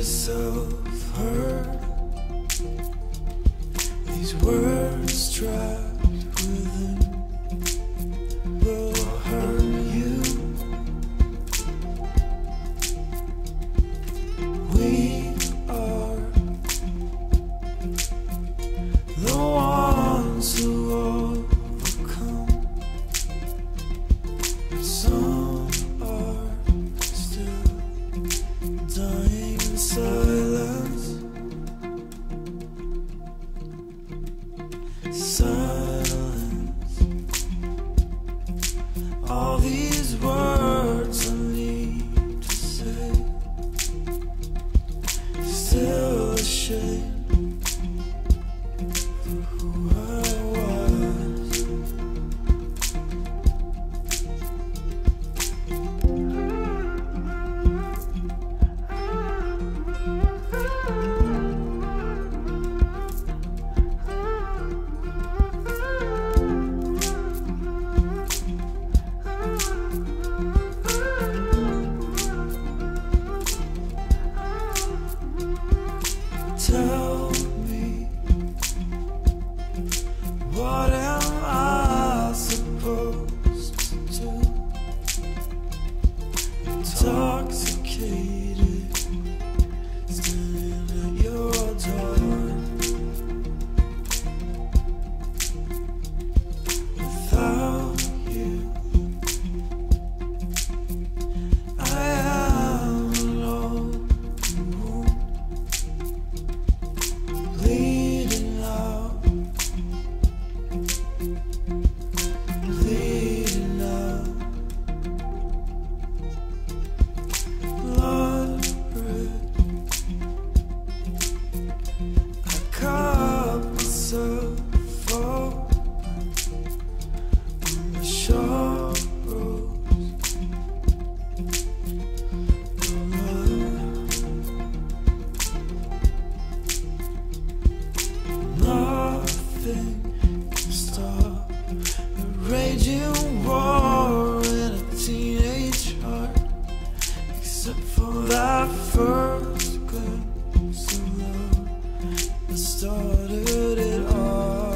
yourself hurt. These words trapped within will hurt you. We are the ones who overcome. Some are still dying in silence. Silence. All these words I need to say. Still ashamed for who I was. Tell me, what am I supposed to do? Intoxicated, standing at your door. Without you, I am alone. Bleeding out, bleeding out, blood red. I cut myself open on the sharp roads of love. Nothing can stop a raging war in a teenage heart, except for that first glimpse of love that started it all.